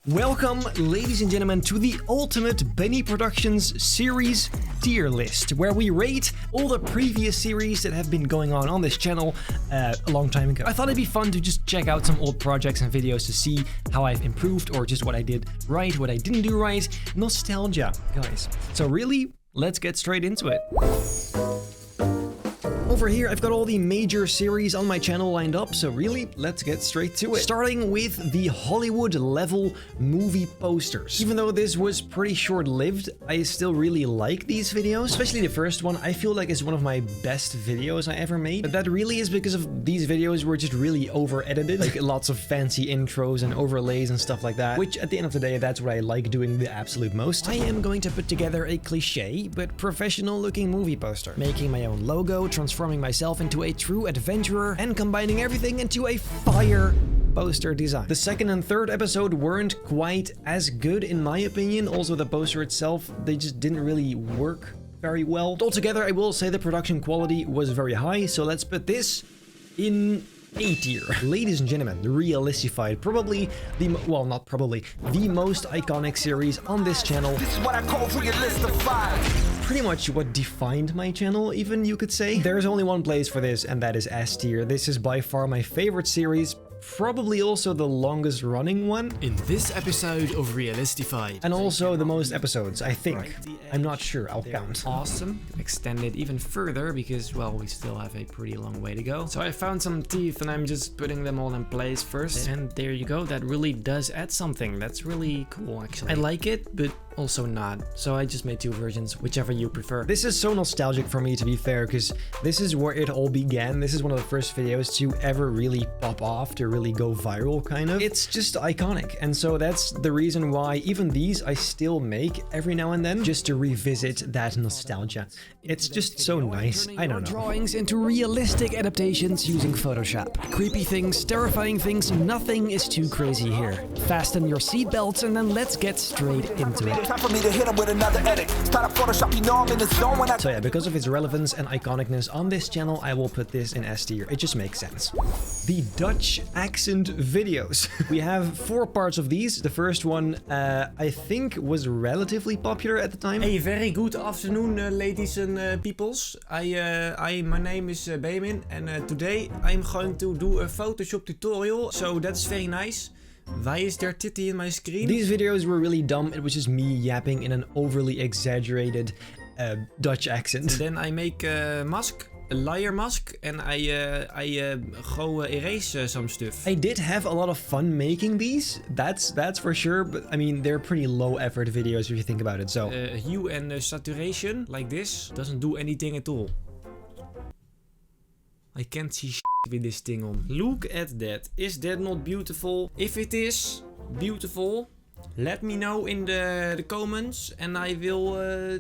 Welcome, ladies and gentlemen, to the ultimate Benny Productions series tier list, where we rate all the previous series that have been going on this channel a long time ago. I thought it'd be fun to just check out some old projects and videos to see how I've improved or just what I did right, what I didn't do right. Nostalgia, guys. So really, let's get straight into it. Over here, I've got all the major series on my channel lined up, so really, let's get straight to it. Starting with the Hollywood level movie posters. Even though this was pretty short-lived, I still really like these videos, especially the first one. I feel like it's one of my best videos I ever made, but that really is because of these videos were just really over-edited, like lots of fancy intros and overlays and stuff like that, which at the end of the day, that's what I like doing the absolute most. I am going to put together a cliche, but professional-looking movie poster, making my own logo, transforming myself into a true adventurer, and combining everything into a fire poster design. The second and third episode weren't quite as good in my opinion. Also, the poster itself, they just didn't really work very well. Altogether, I will say the production quality was very high, so let's put this in A tier. Ladies and gentlemen, Realistified, probably the, well, not probably, the most iconic series on this channel. This is what I call Realistified. Pretty much what defined my channel, even, you could say. There's only one place for this, and that is S tier. This is by far my favorite series, probably also the longest running one. In this episode of Realistified. And also the most episodes, I think. I'm not sure, I'll count. Awesome. Extend it even further because, well, we still have a pretty long way to go. So I found some teeth and I'm just putting them all in place first. And there you go. That really does add something. That's really cool, actually. I like it, but also not. So I just made two versions, whichever you prefer. This is so nostalgic for me, to be fair, because this is where it all began. This is one of the first videos to ever really pop off, to really go viral, kind of. It's just iconic. And so that's the reason why even these I still make every now and then, just to revisit that nostalgia. It's just so nice. I don't know. Drawings into realistic adaptations using Photoshop. Creepy things, terrifying things, nothing is too crazy here. Fasten your seatbelts and then let's get straight into it. Time for me to hit him with another edit. Start up Photoshop, you know I'm in the zone when I... So yeah, because of its relevance and iconicness on this channel, I will put this in S tier. It just makes sense. The Dutch accent videos. We have 4 parts of these. The first one, I think, was relatively popular at the time. A very good afternoon, ladies and peoples. My name is Benjamin, and today I'm going to do a Photoshop tutorial. So that's very nice. Why is there titty in my screen? These videos were really dumb. It was just me yapping in an overly exaggerated Dutch accent. And then I make a mask, a liar mask, and I go erase some stuff. I did have a lot of fun making these. That's for sure. But I mean, they're pretty low effort videos if you think about it. So hue and saturation like this doesn't do anything at all. I can't see shit with this thing on. Look at that. Is that not beautiful? If it is beautiful, let me know in the comments and I will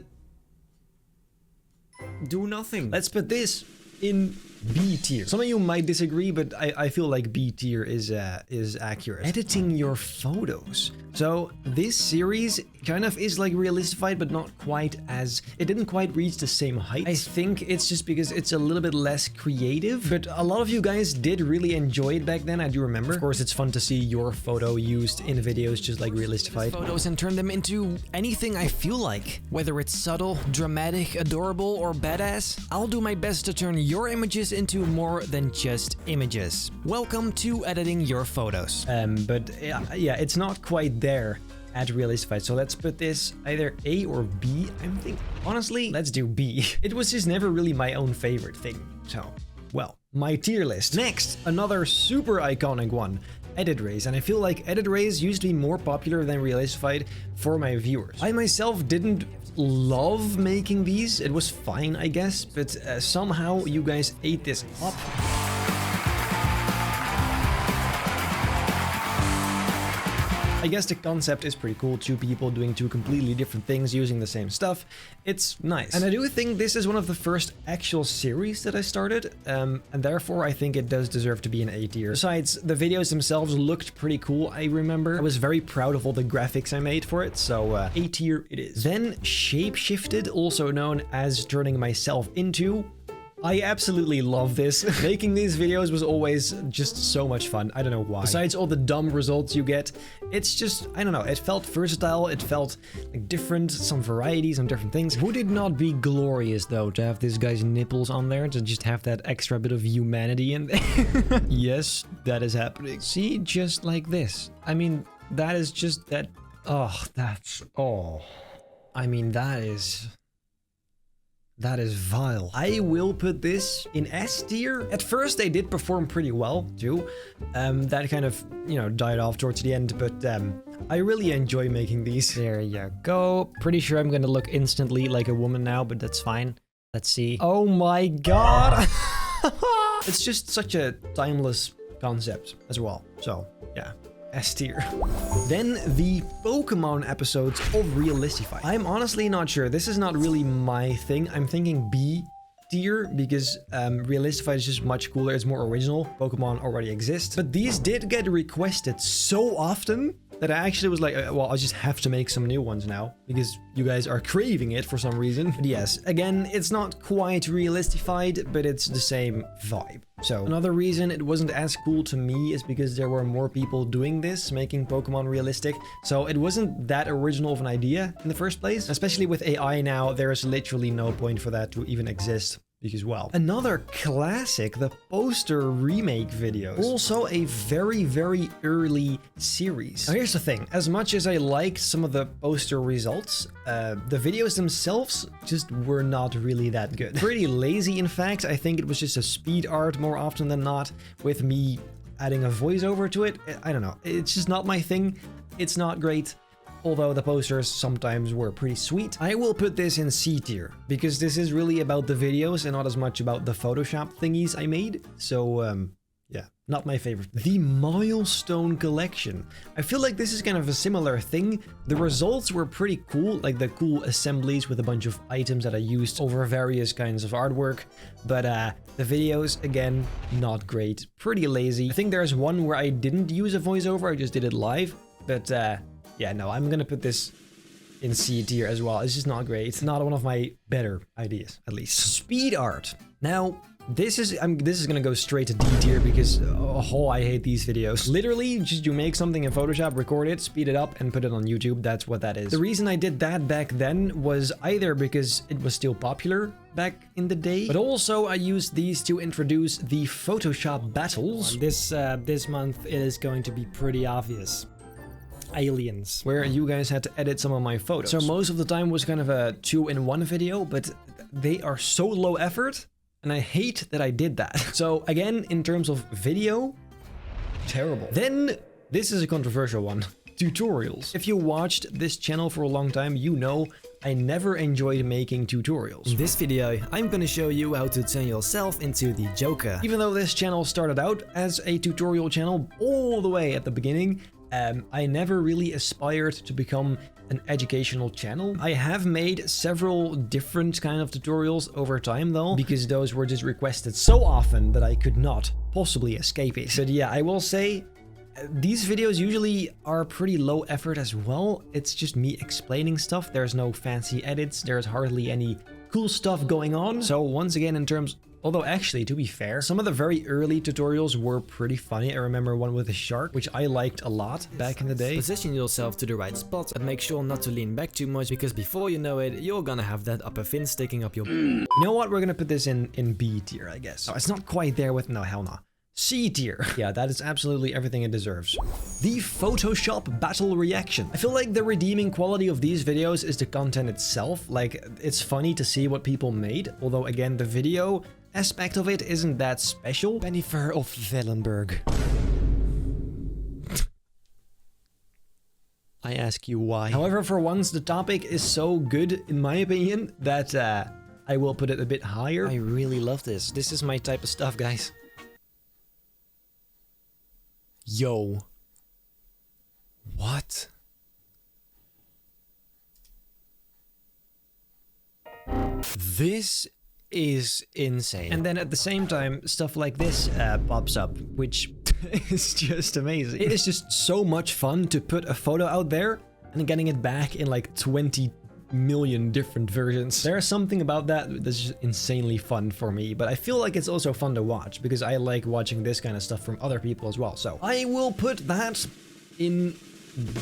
do nothing. Let's put this in B tier. Some of you might disagree, but I feel like B tier is accurate. Editing your photos. So this series kind of is like Realistified, but not quite as... It didn't quite reach the same height. I think it's just because it's a little bit less creative, but a lot of you guys did really enjoy it back then, I do remember. Of course, it's fun to see your photo used in videos just like Realistified. Photos and turn them into anything I feel like. Whether it's subtle, dramatic, adorable, or badass, I'll do my best to turn your images into more than just images. Welcome to editing your photos. But yeah, it's not quite there at Realistified. So let's put this either A or B. I'm thinking, honestly, let's do B. It was just never really my own favorite thing. So, well, my tier list. Next, another super iconic one. Edit rays, and I feel like edit rays used to be more popular than Realistified for my viewers. I myself didn't love making these. It was fine, I guess, but somehow you guys ate this up. I guess the concept is pretty cool. 2 people doing 2 completely different things using the same stuff. It's nice. And I do think this is one of the first actual series that I started, and therefore I think it does deserve to be an A tier. Besides, the videos themselves looked pretty cool, I remember. I was very proud of all the graphics I made for it, so A tier it is. Then Shapeshifted, also known as turning myself into I absolutely love this. Making these videos was always just so much fun. I don't know why. Besides all the dumb results you get, it's just, I don't know, it felt versatile, it felt like different, some variety, some different things. Would it not be glorious though to have this guy's nipples on there, to just have that extra bit of humanity in there? Yes, that is happening. See, just like this. I mean, that is just that, I mean, that is vile. I will put this in S tier. At first, they did perform pretty well, too. That kind of, you know, died off towards the end, but I really enjoy making these. There you go. Pretty sure I'm gonna look instantly like a woman now, but that's fine. Let's see. Oh my god! It's just such a timeless concept as well. So, yeah. S tier. Then the Pokemon episodes of Realistified. I'm honestly not sure. This is not really my thing. I'm thinking B tier because Realistified is just much cooler. It's more original. Pokemon already exists. But these did get requested so often that I actually was like, well, I just have to make some new ones now because you guys are craving it for some reason. But yes, again, it's not quite Realistified, but it's the same vibe. So another reason it wasn't as cool to me is because there were more people doing this, making Pokemon realistic. So it wasn't that original of an idea in the first place. Especially with AI now, there is literally no point for that to even exist. Because, well, another classic, the poster remake videos. Also a very, very early series. Now here's the thing, as much as I liked some of the poster results, the videos themselves just were not really that good. Pretty lazy, in fact. I think it was just a speed art more often than not, with me adding a voiceover to it. I don't know, it's just not my thing. It's not great. Although the posters sometimes were pretty sweet. I will put this in C tier, because this is really about the videos and not as much about the Photoshop thingies I made. So, yeah, not my favorite thing. The Milestone collection. I feel like this is kind of a similar thing. The results were pretty cool, like the cool assemblies with a bunch of items that I used over various kinds of artwork. But the videos, again, not great. Pretty lazy. I think there's one where I didn't use a voiceover, I just did it live. But, yeah, no, I'm gonna put this in C tier as well. It's just not great. It's not one of my better ideas, at least. Speed art. Now, this is gonna go straight to D tier because, oh, I hate these videos. Literally, just you make something in Photoshop, record it, speed it up, and put it on YouTube. That's what that is. The reason I did that back then was either because it was still popular back in the day, but also I used these to introduce the Photoshop battles. This month it is going to be pretty obvious. Aliens, where you guys had to edit some of my photos. So most of the time was kind of a 2-in-1 video, but they are so low effort, and I hate that I did that. So again, in terms of video, terrible. Then, this is a controversial one. Tutorials. If you watched this channel for a long time, you know I never enjoyed making tutorials. In this video, I'm gonna show you how to turn yourself into the Joker. Even though this channel started out as a tutorial channel all the way at the beginning, I never really aspired to become an educational channel. I have made several different kind of tutorials over time though, because those were just requested so often that I could not possibly escape it. But yeah, I will say, these videos usually are pretty low effort as well. It's just me explaining stuff. There's no fancy edits. There's hardly any cool stuff going on. So once again, in terms... Although actually, to be fair, some of the very early tutorials were pretty funny. I remember one with a shark, which I liked a lot back in the day. Position yourself to the right spot and make sure not to lean back too much, because before you know it, you're gonna have that upper fin sticking up your... You know what? We're gonna put this in B tier, I guess. No, it's not quite there with... No, hell no. C tier. Yeah, that is absolutely everything it deserves. The Photoshop battle reaction. I feel like the redeeming quality of these videos is the content itself. Like, it's funny to see what people made, although again, the video aspect of it isn't that special. Bennifer of Vellenberg. I ask you why. However, for once, the topic is so good, in my opinion, that I will put it a bit higher. I really love this. This is my type of stuff, guys. Yo. What? This is insane. And then at the same time, stuff like this pops up, which is just amazing. It is just so much fun to put a photo out there and getting it back in like 20 million different versions. There's something about that that's just insanely fun for me, but I feel like it's also fun to watch because I like watching this kind of stuff from other people as well. So I will put that in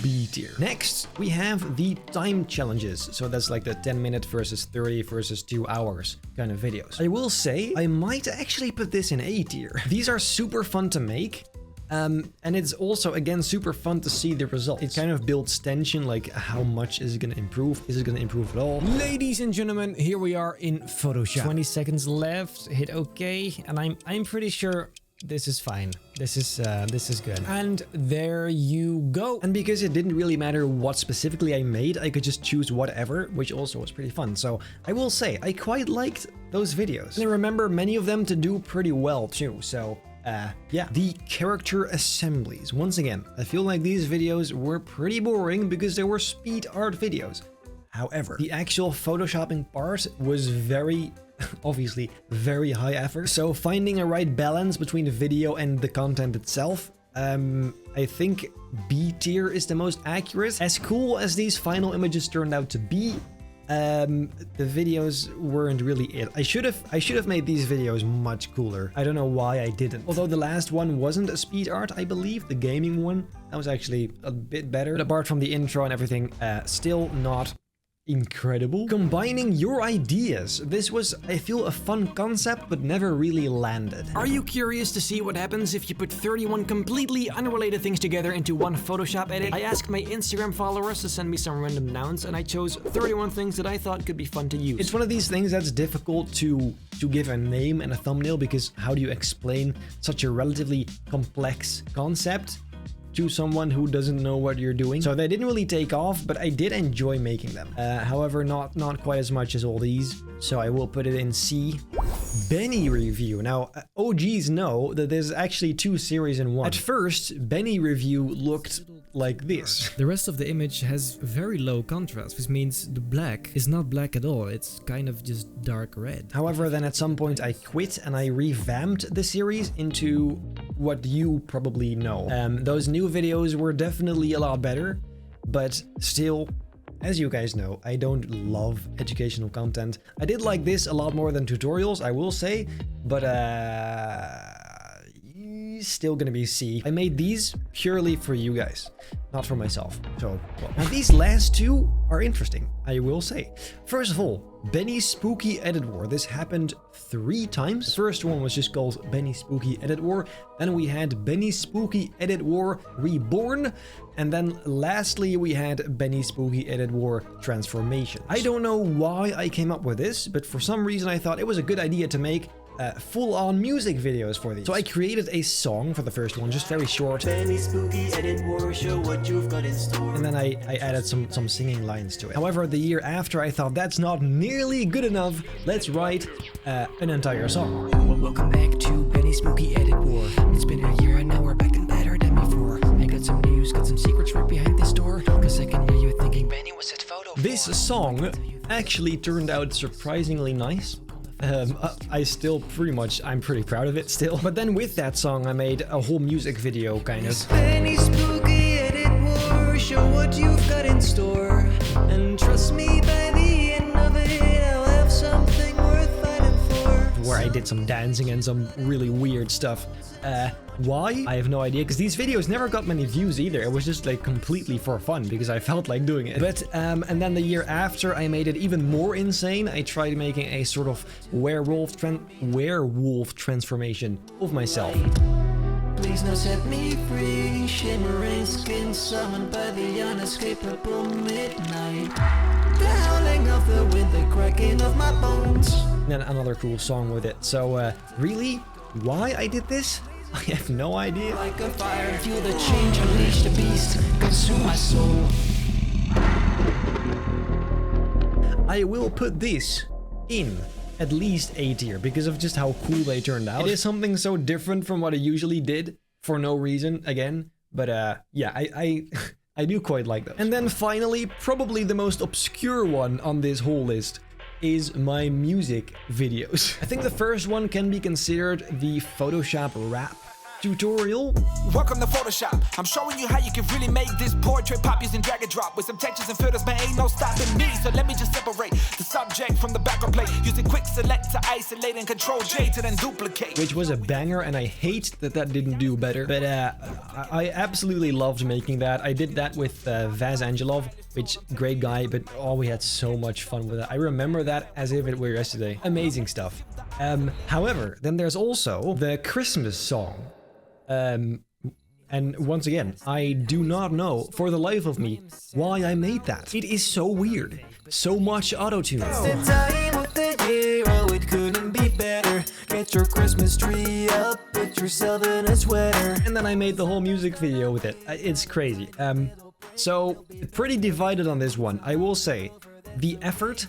B tier. Next, we have the time challenges. So that's like the 10-minute versus 30 versus 2 hours kind of videos. I will say I might actually put this in A tier. These are super fun to make. And it's also, again, super fun to see the results. It kind of builds tension, like how much is it going to improve? Is it going to improve at all? Ladies and gentlemen, here we are in Photoshop. 20 seconds left, hit OK, and I'm pretty sure this is fine. This is good. And there you go. And because it didn't really matter what specifically I made, I could just choose whatever, which also was pretty fun. So I will say, I quite liked those videos. And I remember many of them to do pretty well too, so... yeah, the character assemblies. Once again, I feel like these videos were pretty boring because they were speed art videos. However, the actual photoshopping part was very, obviously, very high effort. So finding a right balance between the video and the content itself, I think B tier is the most accurate. As cool as these final images turned out to be, the videos weren't really it. I should have made these videos much cooler. I don't know why I didn't. Although the last one wasn't a speed art, I believe, the gaming one, that was actually a bit better. But apart from the intro and everything, still not incredible. Combining your ideas. This was, I feel, a fun concept, but never really landed. Are you curious to see what happens if you put 31 completely unrelated things together into one Photoshop edit? I asked my Instagram followers to send me some random nouns, and I chose 31 things that I thought could be fun to use. It's one of these things that's difficult to give a name and a thumbnail, because how do you explain such a relatively complex concept to someone who doesn't know what you're doing? So they didn't really take off, but I did enjoy making them. However, not quite as much as all these, so I will put it in C. Benny review. Now, OGs know that there's actually 2 series in one. At first, Benny review looked like this. The rest of the image has very low contrast, which means the black is not black at all. It's kind of just dark red. However, then at some point I quit and I revamped the series into what you probably know. Those new videos were definitely a lot better, but still, as you guys know, I don't love educational content. I did like this a lot more than tutorials, I will say, but still gonna be C. I made these purely for you guys, not for myself. So, well. Now these last 2 are interesting, I will say. First of all, Benny's Spooky Edit War. This happened 3 times. The first one was just called Benny's Spooky Edit War. Then we had Benny's Spooky Edit War Reborn. And then lastly, we had Benny's Spooky Edit War Transformation. I don't know why I came up with this, but for some reason I thought it was a good idea to make full-on music videos for these. So I created a song for the first one, just very short. Benny's Spooky Edit War, show what you've got in store. And then I added some singing lines to it. However, the year after, I thought that's not nearly good enough. Let's write an entire song. Well, welcome back to Benny's Spooky Edit War. It's been a year and now we're back and better than before. I got some news, got some secrets right behind this door. Cause I can hear you thinking, Benny, what's that photo for? This song actually turned out surprisingly nice. I'm pretty proud of it still. But then with that song, I made a whole music video, kind of. Benny's Spooky Edit War, show what you've got in store. And trust me, by the end of it, I'll have something worth fighting for. Where I did some dancing and some really weird stuff. Why? I have no idea, because these videos never got many views either. It was just like completely for fun, because I felt like doing it. But, and then the year after, I made it even more insane. I tried making a sort of werewolf transformation of myself. Please now set me free, shimmering skin summoned by the unescapable midnight. The howling of the wind, the cracking of my bones. And then another cool song with it. So, really? Why I did this? I have no idea. Like a fire, feel the change, unleash the beast, consume my soul. I will put this in at least A tier because of just how cool they turned out. It is something so different from what I usually did for no reason, again. But yeah, I do quite like those. And then finally, probably the most obscure one on this whole list is my music videos. I think the first one can be considered the Photoshop rap tutorial. Welcome to Photoshop. I'm showing you how you can really make this portrait pop using drag and drop with some textures and filters, man, ain't no stopping me. So let me just separate the subject from the background plate using quick select to isolate and control J to then duplicate. Which was a banger, and I hate that that didn't do better. But I absolutely loved making that. I did that with Vaz Angelov, which great guy, but oh, we had so much fun with it. I remember that as if it were yesterday. Amazing stuff. However, then there's also the Christmas song. And once again, I do not know for the life of me why I made that. It is so weird. So much auto-tune. The time of the year, oh, it couldn't be better. Get your Christmas tree up, put yourself in a sweater. And then I made the whole music video with it. It's crazy. So pretty divided on this one. I will say the effort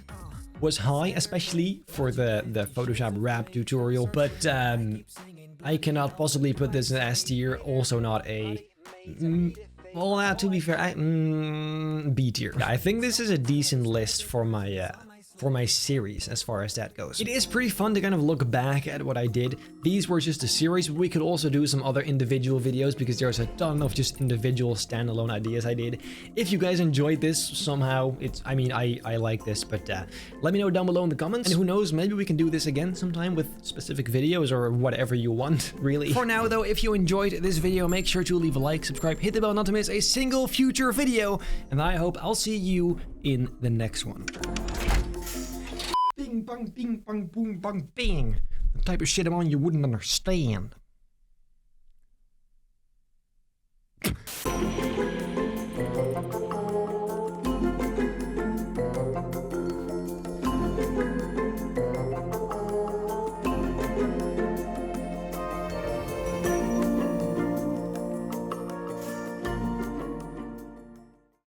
was high, especially for the Photoshop rap tutorial, but I cannot possibly put this in S tier. Also not a well, to be fair, B tier. Yeah, I think this is a decent list for my series as far as that goes. It is pretty fun to kind of look back at what I did. These were just a series, but we could also do some other individual videos because there's a ton of just individual standalone ideas I did. If you guys enjoyed this somehow, I like this, but let me know down below in the comments. And who knows, maybe we can do this again sometime with specific videos or whatever you want, really. For now though, if you enjoyed this video, make sure to leave a like, subscribe, hit the bell not to miss a single future video, and I hope I'll see you in the next one. Bing, bang, bing, bang, boom, bang, bing. The type of shit I'm on you wouldn't understand.